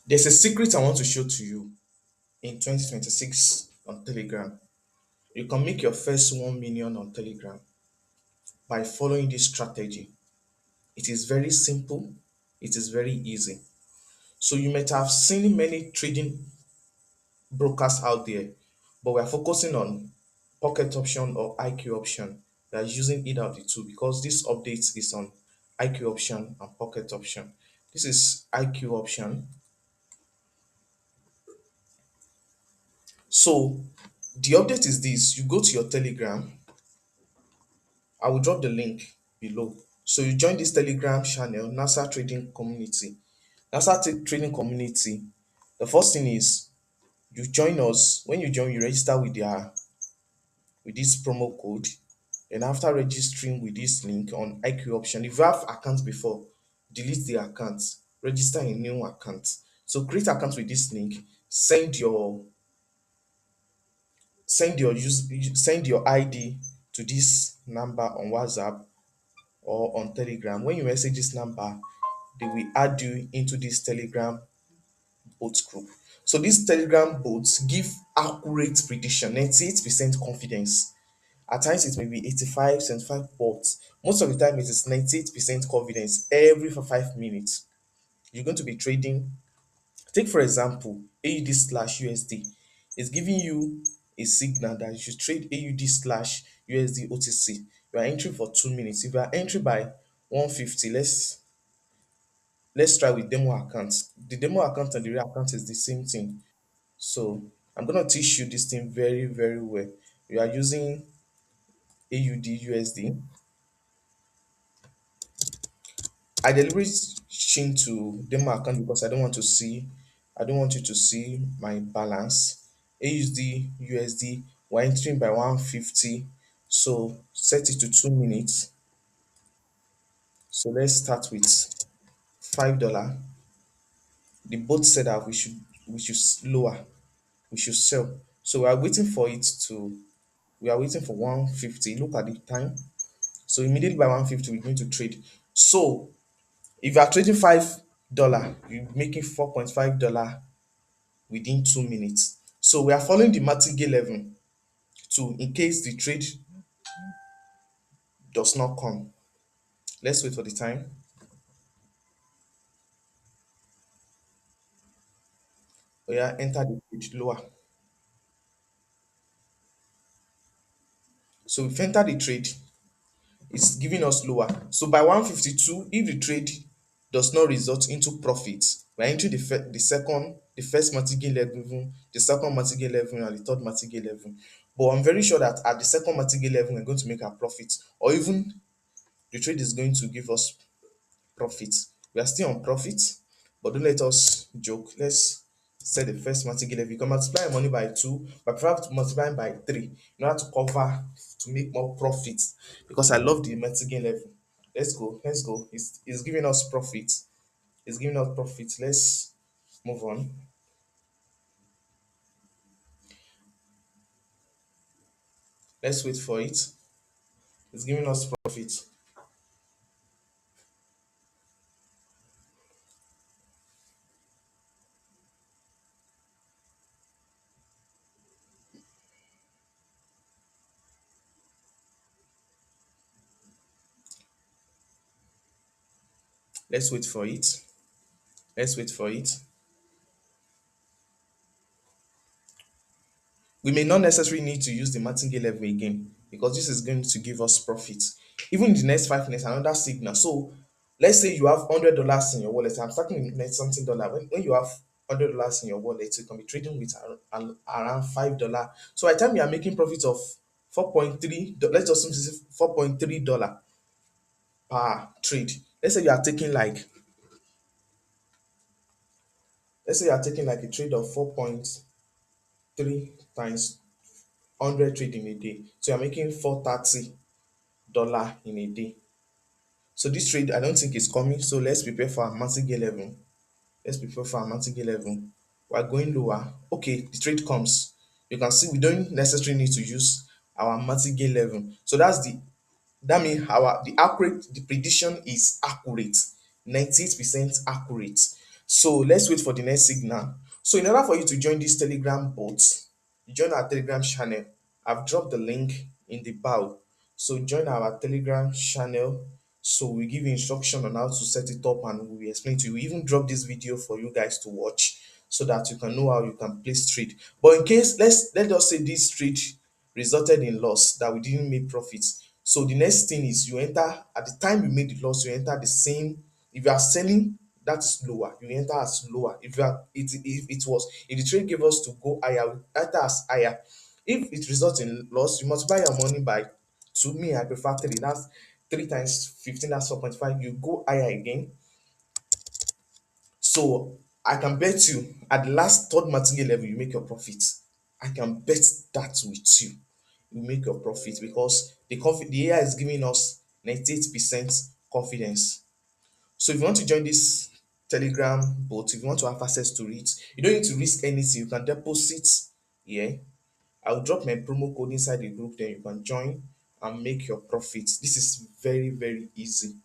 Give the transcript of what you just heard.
There's a secret I want to show to you in 2026 on Telegram. You can make your first 1 million on Telegram by following this strategy. It is very simple, it is very easy. So you might have seen many trading brokers out there, but we're focusing on pocket option or IQ option. We are using either of the two because this update is on IQ option and pocket option. This is IQ option. So the update is this: you go to your Telegram. I will drop the link below. So you join this Telegram channel, NASA Trading Community. Trading Community. The first thing is you join us. When you join, you register with this promo code. And after registering with this link on IQ option, if you have account before, delete the account, register a new account. So create account with this link, send your ID to this number on WhatsApp or on Telegram. When you message this number, they will add you into this Telegram bot group. So these Telegram bots give accurate prediction, 98% confidence. At times it may be 85, 75, but most of the time it is 98% confidence every for 5 minutes. You're going to be trading. Take for example, AUD slash USD is giving you a signal that you should trade AUD slash USD OTC. You are entering for 2 minutes. If you are entering by 150, let's try with demo account. The demo account and the real account is the same thing. So I'm gonna teach you this thing very, very well. We are using AUD USD. I deliberately change to demo account because I don't want you to see my balance. AUD USD, we're entering by 150. So set it to 2 minutes. So let's start with $5. The both said that we should lower, we should sell. So we are waiting for 150. Look at the time. So immediately by 150, we're going to trade. So if you are trading $5, you're making $4.5 within 2 minutes. So we are following the martingale level to in case the trade does not come. Let's wait for the time. We are enter the trade lower. So we've entered the trade, it's giving us lower. So by 152, if the trade does not result into profit, we're entering the first martingale level, the second martingale level, and the third martingale level. But I'm very sure that at the second martingale level, we're going to make our profit, or even the trade is going to give us profit. We are still on profit, but don't let us joke. Let's set the first martingale level. You can multiply money by 2, but perhaps multiply by 3 in order to cover to make more profit because I love the martingale level. Let's go. It's giving us profit. It's giving us profit. Let's move on. Let's wait for it. It's giving us profit. Let's wait for it. Let's wait for it. We may not necessarily need to use the martingale level again because this is going to give us profit. Even in the next 5 minutes, another signal. So let's say you have $100 in your wallet. I'm starting with net something dollar. When you have $100 in your wallet, you can be trading with around $5. So by the time you are making profit of 4.3, let's just say $4.3 per trade. Let's say you are taking like let's say you are taking like a trade of 4.3 times 100 trade in a day. So you're making $430 in a day. So this trade, I don't think is coming. So let's prepare for our martingale level. Let's prepare for our martingale level. We're going lower. Okay, the trade comes. You can see we don't necessarily need to use our martingale level. So that means the prediction is accurate, 98% accurate. So let's wait for the next signal. So in order for you to join this Telegram bot, you join our Telegram channel. I've dropped the link in the bio. So join our Telegram channel. So we give you instruction on how to set it up and we explain to you. We even drop this video for you guys to watch so that you can know how you can place trade. But in case let us say this trade resulted in loss that we didn't make profits. So the next thing is you enter at the time you made the loss, you enter the same. If you are selling, that is lower, you enter as lower. If you are if it was if the trade gave us to go higher, we enter as higher. If it results in loss, you multiply your money by two. Me, I prefer three. That's 3 times 15, that's 4.5. You go higher again. So I can bet you at the last third martingale level, you make your profit. I can bet that with you. You make your profit because the AI is giving us 98% confidence. So if you want to join this Telegram bot, if you want to have access to it, you don't need to risk anything. You can deposit here. I'll drop my promo code inside the group, then you can join and make your profits. This is very, very easy.